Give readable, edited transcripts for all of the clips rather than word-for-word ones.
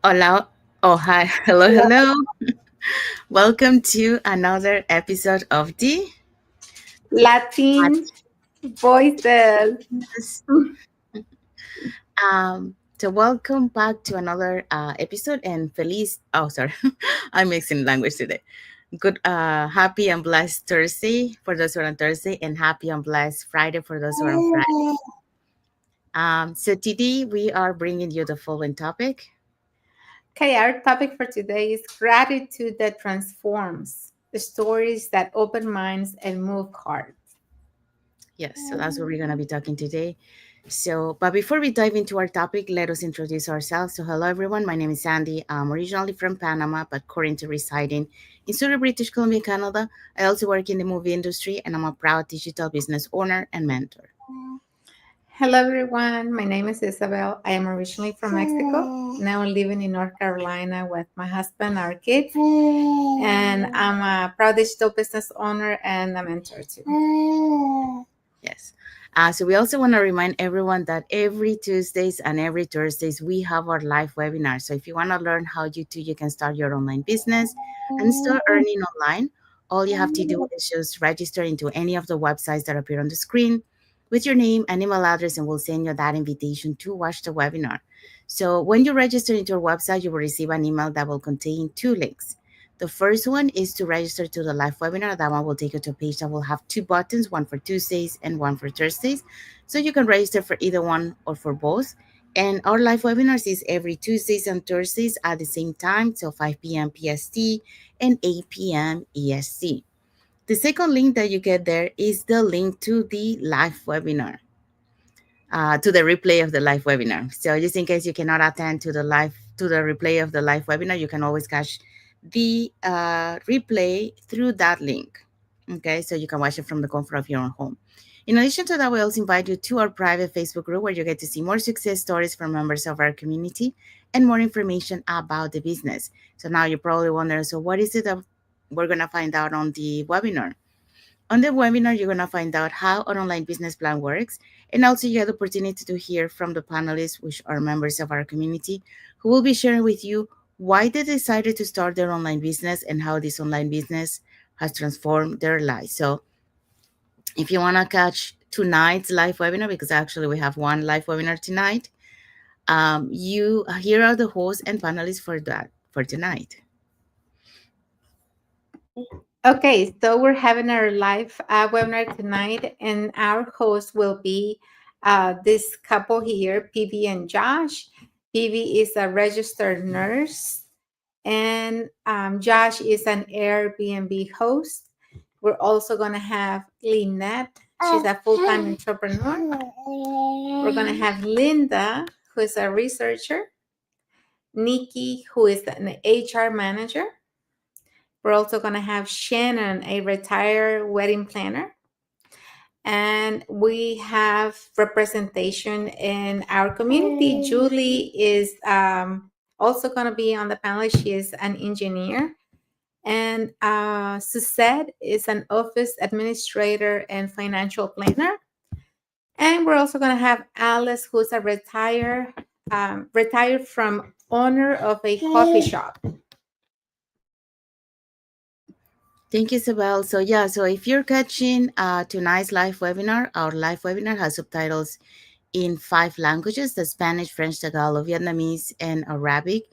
Hola. Oh, hi. Hello, hello. Welcome to another episode of the Latin voices. Podcast. So welcome back to another episode and Feliz. Oh, sorry. I'm mixing language today. Good, happy and blessed Thursday for those who are on Thursday, and happy and blessed Friday for those who are on Friday. So today we are bringing you the following topic. Okay, our topic for today is gratitude that transforms, the stories that open minds and move hearts. Yes, so that's what we're going to be talking today. So, but before we dive into our topic, let us introduce ourselves. So, hello everyone, my name is Sandy. I'm originally from Panama, but currently residing in Surrey, British Columbia, Canada. I also work in the movie industry, and I'm a proud digital business owner and mentor. Hello, everyone. My name is Isabel. I am originally from Mexico, now living in North Carolina with my husband, our kids, and I'm a proud digital business owner and a mentor too. Yes. So we also want to remind everyone that every Tuesdays and every Thursdays we have our live webinar. So if you want to learn how you can start your online business and start earning online, all you have to do is just register into any of the websites that appear on the screen with your name and email address, and we'll send you that invitation to watch the webinar. So when you register into our website, you will receive an email that will contain two links. The first one is to register to the live webinar. That one will take you to a page that will have two buttons, one for Tuesdays and one for Thursdays. So you can register for either one or for both. And our live webinars is every Tuesdays and Thursdays at the same time, so 5 p.m. PST and 8 p.m. EST. The second link that you get there is the link to the live webinar, to the replay of the live webinar. So just in case you cannot attend to the replay of the live webinar, you can always catch the replay through that link. Okay, so you can watch it from the comfort of your own home. In addition to that, we also invite you to our private Facebook group where you get to see more success stories from members of our community and more information about the business. So now you're probably wondering, so what is it that we're going to find out on the webinar? On the webinar, you're going to find out how an online business plan works, and also you have the opportunity to hear from the panelists, which are members of our community, who will be sharing with you why they decided to start their online business and how this online business has transformed their lives. So if you want to catch tonight's live webinar, because actually we have one live webinar tonight, you here are the hosts and panelists for that for tonight. Okay, so we're having our live webinar tonight, and our host will be this couple here, PV and Josh. PV is a registered nurse, and Josh is an Airbnb host. We're also going to have Lynette. She's a full time entrepreneur. We're going to have Linda, who is a researcher, Nikki, who is an HR manager. We're also going to have Shannon, a retired wedding planner. And we have representation in our community. Julie is also going to be on the panel. She is an engineer. And Suzette is an office administrator and financial planner. And we're also going to have Alice, who's a retired from owner of a coffee shop. Thank you, Isabel. So yeah, so if you're catching tonight's live webinar, our live webinar has subtitles in 5 languages: the Spanish, French, Tagalog, Vietnamese, and Arabic.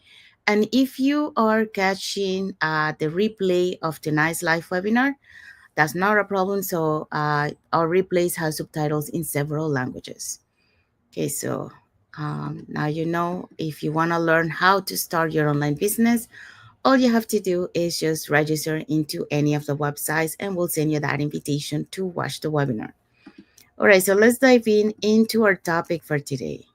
And if you are catching the replay of tonight's live webinar, that's not a problem. So our replays have subtitles in several languages. Okay, so now you know if you want to learn how to start your online business, all you have to do is just register into any of the websites and we'll send you that invitation to watch the webinar. All right, so let's dive into our topic for today.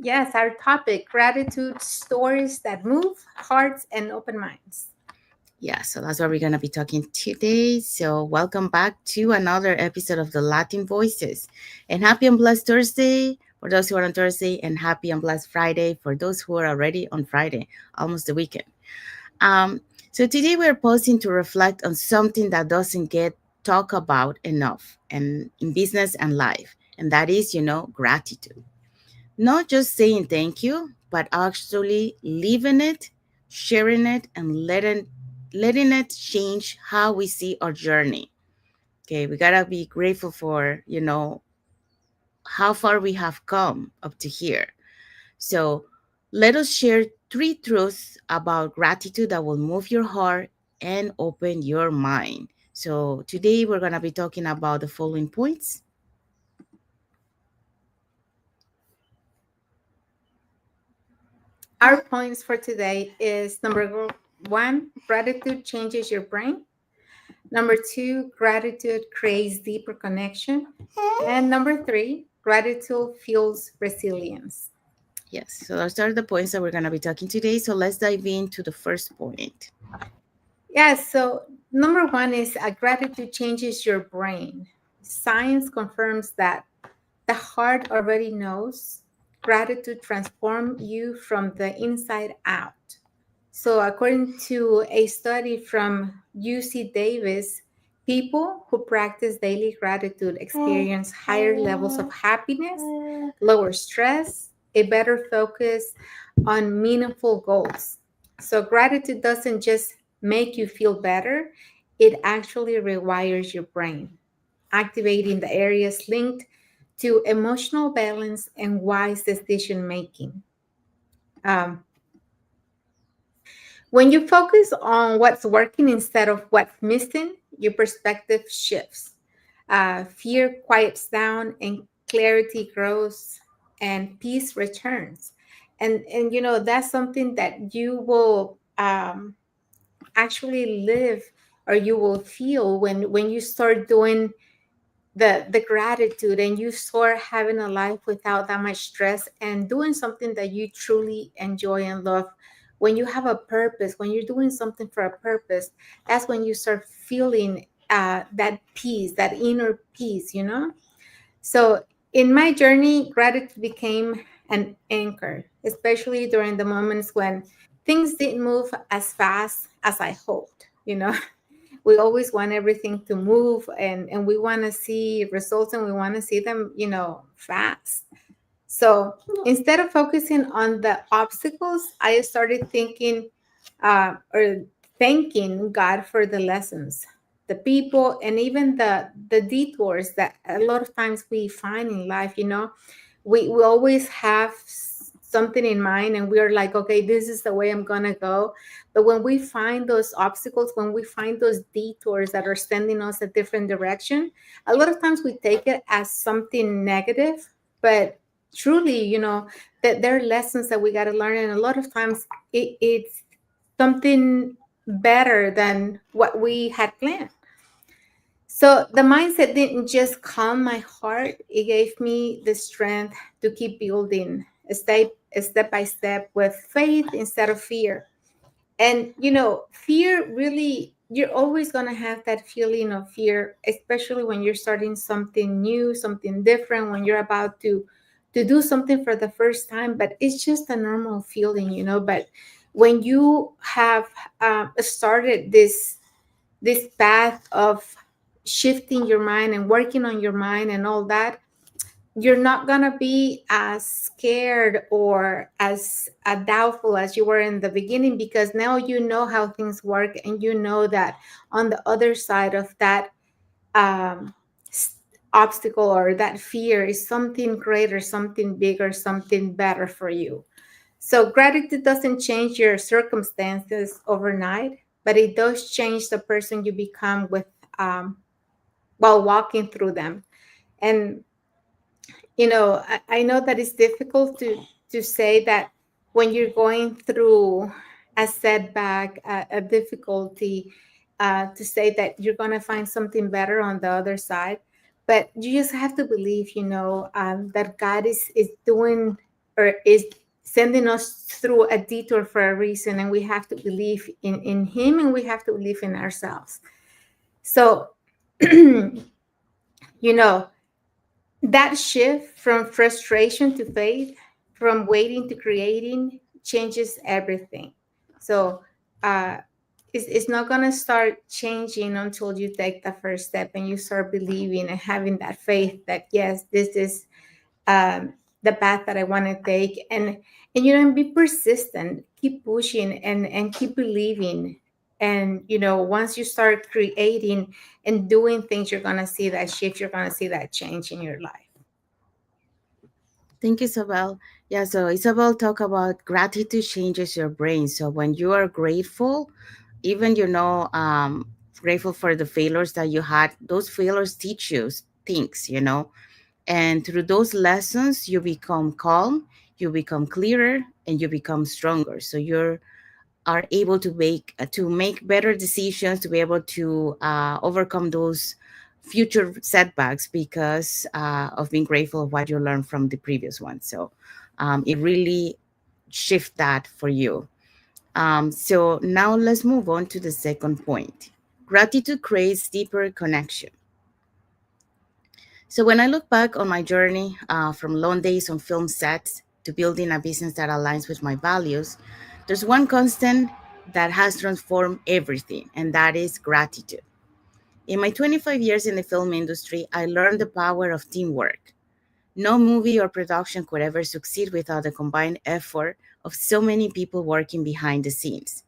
Yes, our topic, gratitude stories that move hearts and open minds. Yeah, so that's what we're going to be talking today. So, welcome back to another episode of the Latin Voices. And happy and blessed Thursday for those who are on Thursday, and happy and blessed Friday for those who are already on Friday, almost the weekend. So today we're pausing to reflect on something that doesn't get talked about enough and in business and life, and that is, gratitude. Not just saying thank you, but actually living it, sharing it, and letting it change how we see our journey. Okay, we gotta be grateful for, how far we have come up to here. So let us share three truths about gratitude that will move your heart and open your mind. So today we're gonna be talking about the following points. Our points for today is number one, gratitude changes your brain. Number two, gratitude creates deeper connection. And number three, gratitude fuels resilience. Yes, so those are the points that we're gonna be talking today. So let's dive into the first point. Yeah, so number one is gratitude changes your brain. Science confirms that the heart already knows gratitude transforms you from the inside out. So, according to a study from UC Davis, people who practice daily gratitude experience higher levels of happiness, lower stress, a better focus on meaningful goals. So, gratitude doesn't just make you feel better, it actually rewires your brain, activating the areas linked to emotional balance and wise decision making. Um, When you focus on what's working instead of what's missing, your perspective shifts. Fear quiets down and clarity grows and peace returns. And that's something that you will actually live or you will feel when you start doing the gratitude and you start having a life without that much stress and doing something that you truly enjoy and love. When you have a purpose, when you're doing something for a purpose, that's when you start feeling that peace, that inner peace. So in my journey, gratitude became an anchor, especially during the moments when things didn't move as fast as I hoped. We always want everything to move, and we want to see results, and we want to see them fast. So instead of focusing on the obstacles, I started thinking or thanking God for the lessons, the people, and even the detours that a lot of times we find in life. We always have something in mind, and we're like, okay, this is the way I'm gonna go. But when we find those obstacles, when we find those detours that are sending us a different direction, a lot of times we take it as something negative. But truly, that there are lessons that we got to learn, and a lot of times it's something better than what we had planned. So the mindset didn't just calm my heart, it gave me the strength to keep building step by step with faith instead of fear. And fear, really, you're always going to have that feeling of fear, especially when you're starting something new, something different, when you're about to do something for the first time. But it's just a normal feeling. But when you have started this path of shifting your mind and working on your mind and all that, you're not going to be as scared or as doubtful as you were in the beginning, because now you know how things work, and you know that on the other side of that um, s- obstacle or that fear is something greater, something bigger, something better for you. So gratitude doesn't change your circumstances overnight, but it does change the person you become with while walking through them. And I know that it's difficult to say that when you're going through a setback, a difficulty, to say that you're going to find something better on the other side. But you just have to believe, that God is doing or is sending us through a detour for a reason, and we have to believe in Him, and we have to believe in ourselves. So, you know, that shift from frustration to faith, from waiting to creating, changes everything. So uh, it's not going to start changing until you take the first step and you start believing and having that faith that, yes, this is the path that I want to take, and be persistent, keep pushing, and keep believing. And once you start creating and doing things, you're gonna see that shift. You're gonna see that change in your life. Thank you, Isabel. Yeah, so Isabel talk about gratitude changes your brain. So when you are grateful, even grateful for the failures that you had, those failures teach you things. And through those lessons, you become calm, you become clearer, and you become stronger. So you are able to make better decisions, to be able to overcome those future setbacks because of being grateful of what you learned from the previous one. So it really shift that for you. So now let's move on to the second point. Gratitude creates deeper connection. So when I look back on my journey from long days on film sets to building a business that aligns with my values, there's one constant that has transformed everything, and that is gratitude. In my 25 years in the film industry, I learned the power of teamwork. No movie or production could ever succeed without the combined effort of so many people working behind the scenes.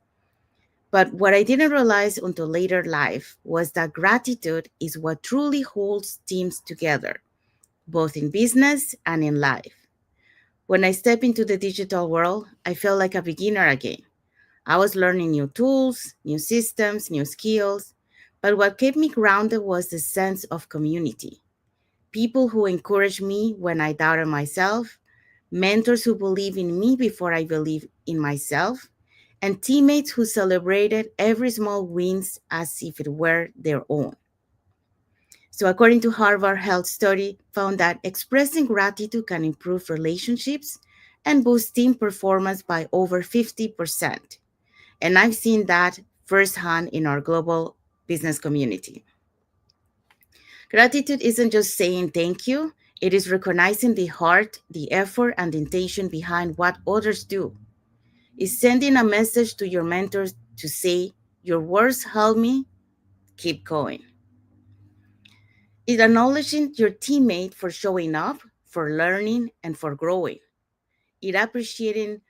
But what I didn't realize until later life was that gratitude is what truly holds teams together, both in business and in life. When I stepped into the digital world, I felt like a beginner again. I was learning new tools, new systems, new skills, but what kept me grounded was the sense of community. People who encouraged me when I doubted myself, mentors who believed in me before I believed in myself, and teammates who celebrated every small wins as if it were their own. So, according to Harvard Health Study, found that expressing gratitude can improve relationships and boost team performance by over 50%. And I've seen that firsthand in our global business community. Gratitude isn't just saying thank you, it is recognizing the heart, the effort, and the intention behind what others do. It's sending a message to your mentors to say, your words help me, keep going. It's acknowledging your teammate for showing up, for learning, and for growing. It appreciating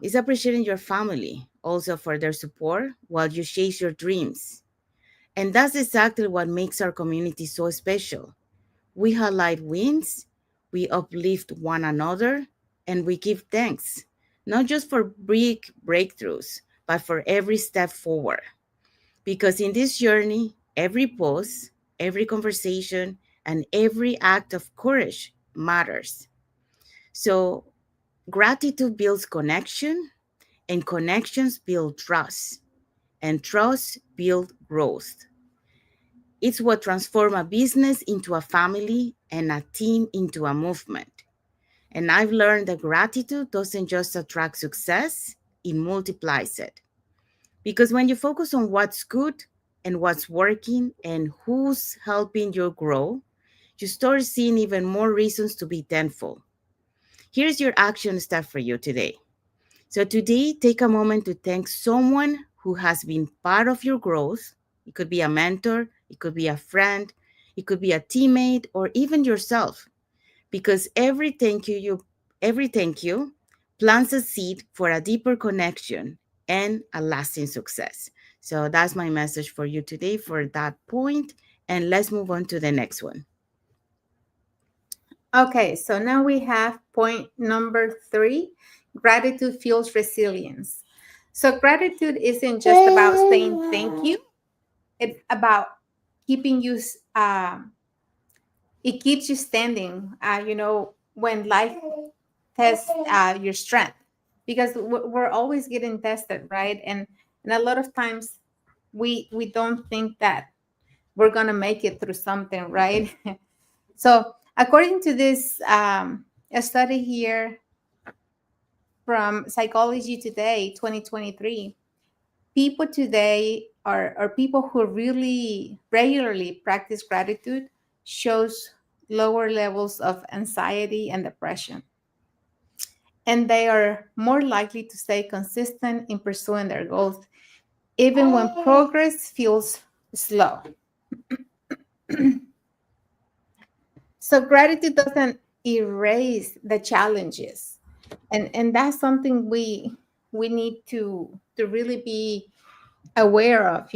is appreciating your family also for their support while you chase your dreams. And that's exactly what makes our community so special. We highlight wins, we uplift one another, and we give thanks, not just for big breakthroughs, but for every step forward. Because in this journey, every pause, every conversation, and every act of courage matters. So, gratitude builds connection, and connections build trust, and trust builds growth. It's what transforms a business into a family and a team into a movement. And I've learned that gratitude doesn't just attract success, it multiplies it. Because when you focus on what's good and what's working and who's helping you grow, you start seeing even more reasons to be thankful. Here's your action step for you today. So, today, take a moment to thank someone who has been part of your growth. It could be a mentor, it could be a friend, it could be a teammate, or even yourself. Because every thank you plants a seed for a deeper connection and a lasting success. So that's my message for you today for that point. And let's move on to the next one. Okay, so now we have point number 3. Gratitude fuels resilience. So gratitude isn't just about saying thank you. It's about keeping you it keeps you standing, when life tests your strength, because we're always getting tested, right? And a lot of times we don't think that we're gonna make it through something, right? So according to this a study here from Psychology Today 2023, people today are people who really regularly practice gratitude shows lower levels of anxiety and depression, and they are more likely to stay consistent in pursuing their goals even when progress feels slow. So gratitude doesn't erase the challenges. And that's something we need to really be aware of,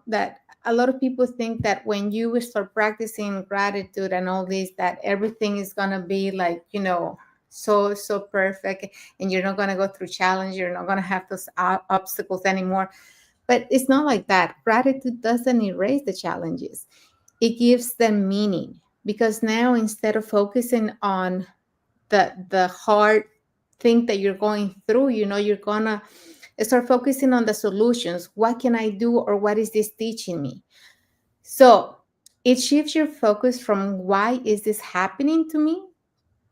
that a lot of people think that when you will start practicing gratitude and all this, that everything is going to be like, so perfect, and you're not going to go through challenge, you're not going to have those obstacles anymore. But it's not like that. Gratitude doesn't erase the challenges, it gives them meaning. Because now, instead of focusing on the hard thing that you're going through, you're gonna start focusing on the solutions. What can I do, or what is this teaching me? So it shifts your focus from why is this happening to me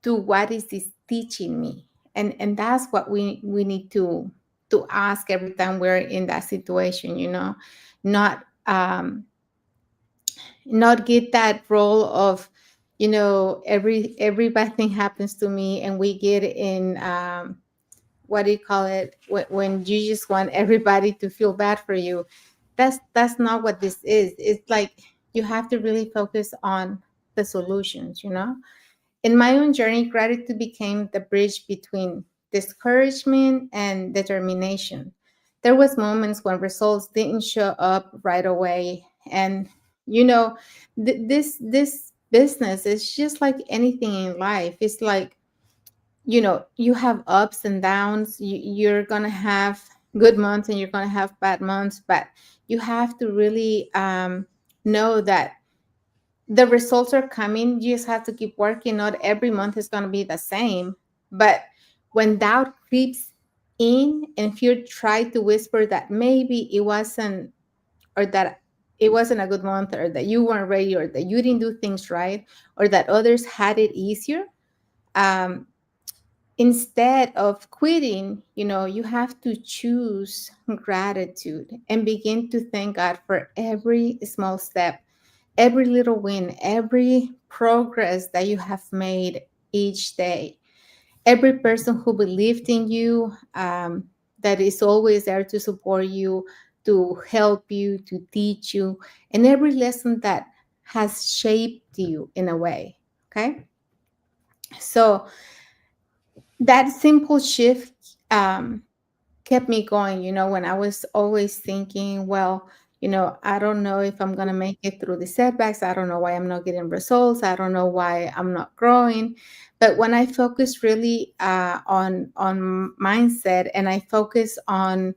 to what is this teaching me. And that's what we need to ask every time we're in that situation, not not get that role of, every bad thing happens to me, and we get in, what do you call it, when you just want everybody to feel bad for you. That's not what this is. It's like you have to really focus on the solutions. In my own journey, gratitude became the bridge between discouragement and determination. There was moments when results didn't show up right away, and you know, this business is just like anything in life. It's like, you have ups and downs. You're gonna have good months and you're gonna have bad months, but you have to really know that the results are coming. You just have to keep working. Not every month is going to be the same. But when doubt creeps in and fear try to whisper that maybe it wasn't, or that it wasn't a good month, or that you weren't ready, or that you didn't do things right, or that others had it easier, um, instead of quitting, you have to choose gratitude and begin to thank God for every small step, every little win, every progress that you have made each day, every person who believed in you, that is always there to support you, to help you, to teach you, and every lesson that has shaped you in a way. Okay. So that simple shift kept me going, when I was always thinking, well, I don't know if I'm going to make it through the setbacks. I don't know why I'm not getting results. I don't know why I'm not growing. But when I focus really on mindset, and I focus on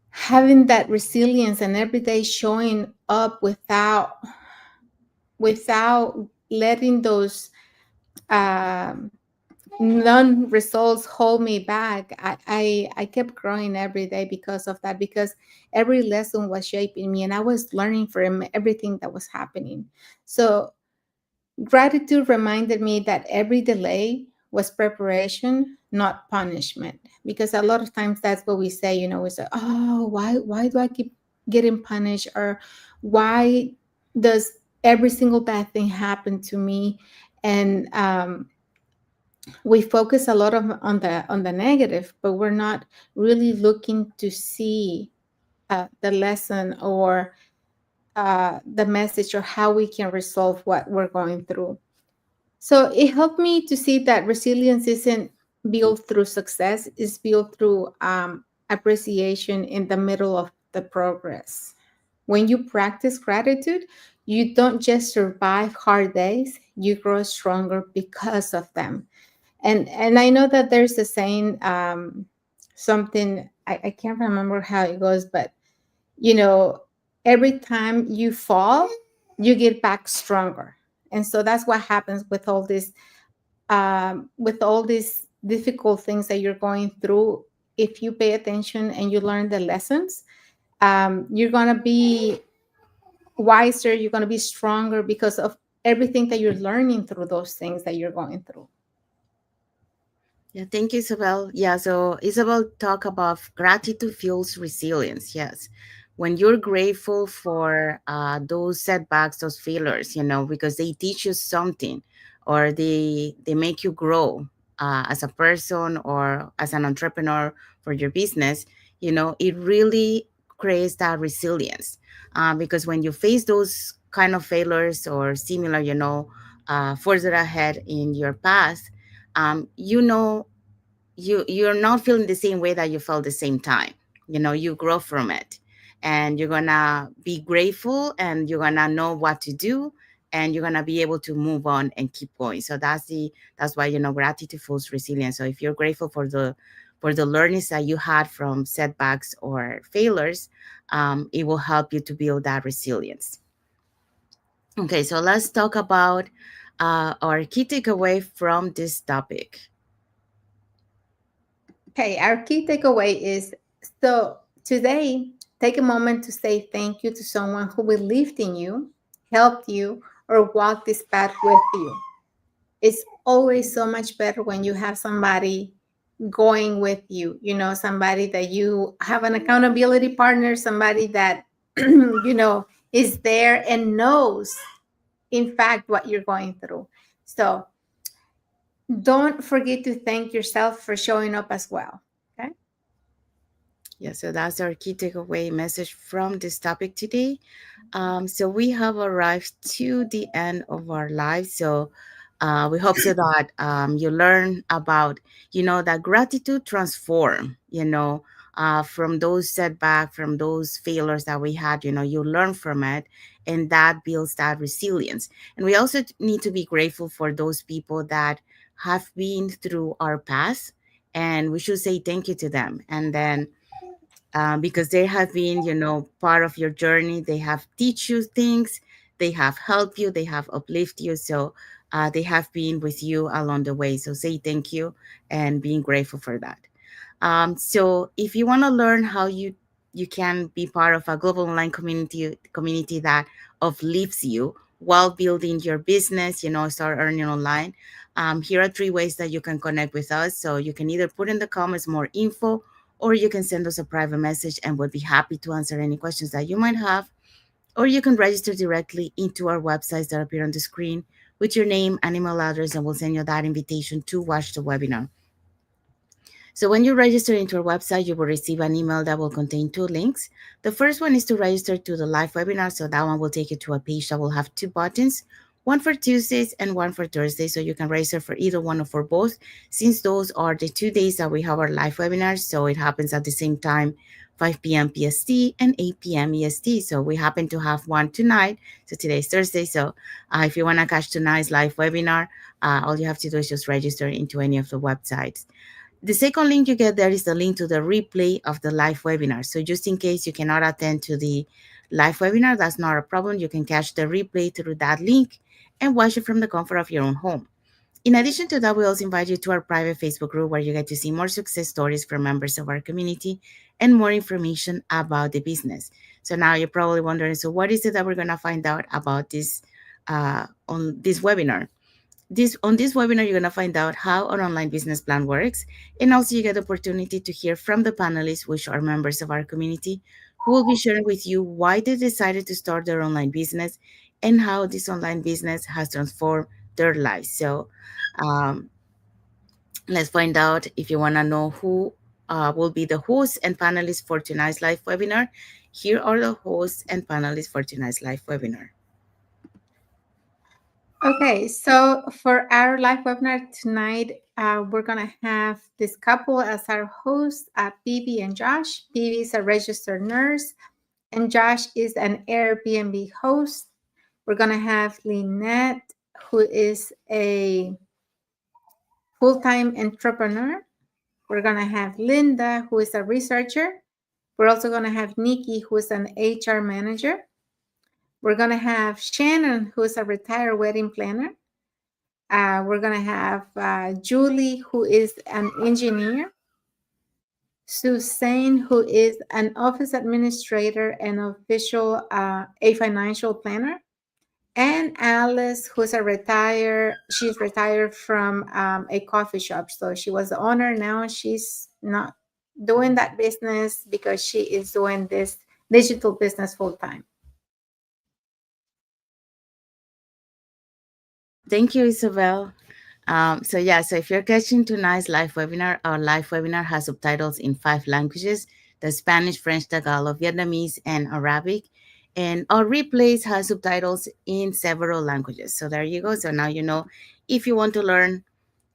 having that resilience and every day showing up without letting those um, non results hold me back. I kept growing every day because of that, because every lesson was shaping me and I was learning from everything that was happening. So gratitude reminded me that every delay was preparation, not punishment. Because a lot of times that's what we say, we say, oh, why do I keep getting punished? Or why does every single bad thing happen to me? And we focus a lot on the negative, but we're not really looking to see the lesson, or the message, or how we can resolve what we're going through. So it helped me to see that resilience isn't built through success; it's built through appreciation in the middle of the progress. When you practice gratitude, you don't just survive hard days; you grow stronger because of them. And I know that there's a saying, something, I can't remember how it goes, but you know every time you fall, you get back stronger. And so that's what happens with all these difficult things that you're going through. If you pay attention and you learn the lessons, you're going to be wiser, you're going to be stronger because of everything that you're learning through those things that you're going through. Yeah, thank you, Isabel. Yeah, so Isabel talk about gratitude fuels resilience. Yes, when you're grateful for those setbacks, those failures, because they teach you something, or they make you grow as a person or as an entrepreneur for your business. It really creates that resilience, because when you face those kind of failures or similar, further ahead in your path, you know you're not feeling the same way that you felt the same time. You grow from it, and you're gonna be grateful, and you're gonna know what to do, and you're gonna be able to move on and keep going. So that's why gratitude fuels resilience. So if you're grateful for the learnings that you had from setbacks or failures, it will help you to build that resilience. Okay, so let's talk about our key takeaway from this topic. Okay, our key takeaway is, so today, take a moment to say thank you to someone who believed in you, helped you, or walked this path with you. It's always so much better when you have somebody going with you, somebody that you have an accountability partner, somebody that, is there and knows, in fact, what you're going through. So don't forget to thank yourself for showing up as well. Okay. Yeah, so that's our key takeaway message from this topic today. So we have arrived to the end of our lives. So we hope so that you learn about, that gratitude transform, from those setbacks, from those failures that we had, you learn from it, and that builds that resilience. And we also need to be grateful for those people that have been through our past, and we should say thank you to them. And then because they have been, part of your journey. They have teach you things, they have helped you, they have uplift you. So they have been with you along the way. So say thank you and being grateful for that. So if you want to learn how you can be part of a global online community that uplifts you while building your business, start earning online. Here are three ways that you can connect with us. So you can either put in the comments more info, or you can send us a private message, and we'll be happy to answer any questions that you might have. Or you can register directly into our websites that appear on the screen with your name and email address, and we'll send you that invitation to watch the webinar. So when you register into our website, you will receive an email that will contain two links. The first one is to register to the live webinar. So that one will take you to a page that will have two buttons, one for Tuesdays and one for Thursdays. So you can register for either one or for both, since those are the 2 days that we have our live webinars. So it happens at the same time, 5 p.m. PST and 8 p.m. EST. So we happen to have one tonight. So today's Thursday. So if you want to catch tonight's live webinar, all you have to do is just register into any of the websites. The second link you get there is the link to the replay of the live webinar. So just in case you cannot attend to the live webinar, that's not a problem. You can catch the replay through that link and watch it from the comfort of your own home. In addition to that, we also invite you to our private Facebook group, where you get to see more success stories from members of our community and more information about the business. So now you're probably wondering, so what is it that we're going to find out about this on this webinar? On this webinar, you're going to find out how an online business plan works, and also you get the opportunity to hear from the panelists, which are members of our community, who will be sharing with you why they decided to start their online business and how this online business has transformed their lives. So um, let's find out. If you want to know who will be the hosts and panelists for tonight's live webinar, here are the hosts and panelists for tonight's live webinar. Okay, so for our live webinar tonight, we're going to have this couple as our hosts, Bibi and Josh. Bibi is a registered nurse, and Josh is an Airbnb host. We're going to have Lynette, who is a full-time entrepreneur. We're going to have Linda, who is a researcher. We're also going to have Nikki, who is an HR manager. We're going to have Shannon, who is a retired wedding planner. We're going to have Julie, who is an engineer. Suzanne, who is an office administrator and official, a financial planner. And Alice, she's retired from a coffee shop. So she was the owner. Now she's not doing that business because she is doing this digital business full time. Thank you, Isabel. So if you're catching tonight's live webinar, our live webinar has subtitles in 5 languages: the Spanish, French, Tagalog, Vietnamese, and Arabic. And our replays has subtitles in several languages. So there you go. So now you know, if you want to learn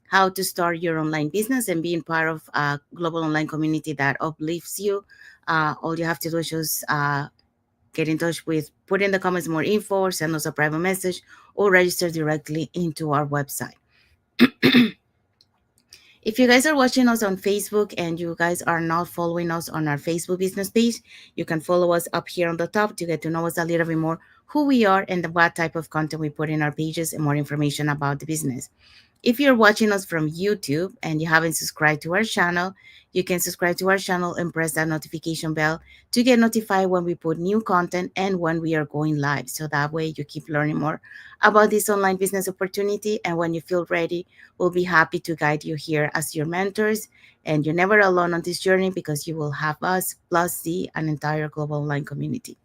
how to start your online business and being part of a global online community that uplifts you, all you have to do is just get in touch with, put in the comments more info, send us a private message, or register directly into our website. If you guys are watching us on Facebook and you guys are not following us on our Facebook business page, you can follow us up here on the top to get to know us a little bit more, who we are and what type of content we put in our pages, and more information about the business. If you're watching us from YouTube and you haven't subscribed to our channel, you can subscribe to our channel and press that notification bell to get notified when we put new content and when we are going live. So that way you keep learning more about this online business opportunity. And when you feel ready, we'll be happy to guide you here as your mentors. And you're never alone on this journey because you will have us plus an entire global online community.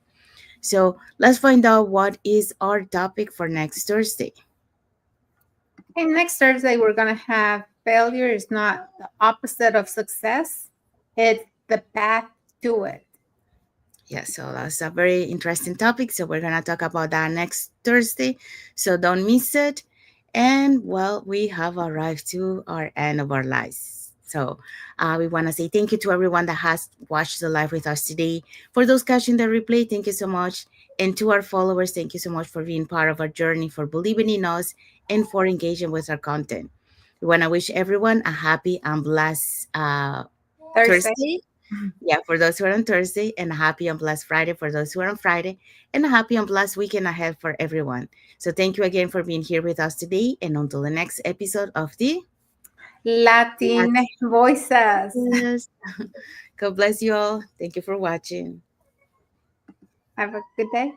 So let's find out what is our topic for next Thursday. And next Thursday, we're going to have failure is not the opposite of success, it's the path to it. Yeah, so that's a very interesting topic. So we're gonna talk about that next Thursday. So don't miss it. And well, we have arrived to our end of our lives. So we want to say thank you to everyone that has watched the live with us today. For those catching the replay, thank you so much. And to our followers, thank you so much for being part of our journey, for believing in us, and for engaging with our content. We want to wish everyone a happy and blessed Thursday. Thursday, yeah, for those who are on Thursday, and a happy and blessed Friday for those who are on Friday, and a happy and blessed weekend ahead for everyone. So thank you again for being here with us today, and until the next episode of the Latin voices. Yes. God bless you all. Thank you for watching. Have a good day.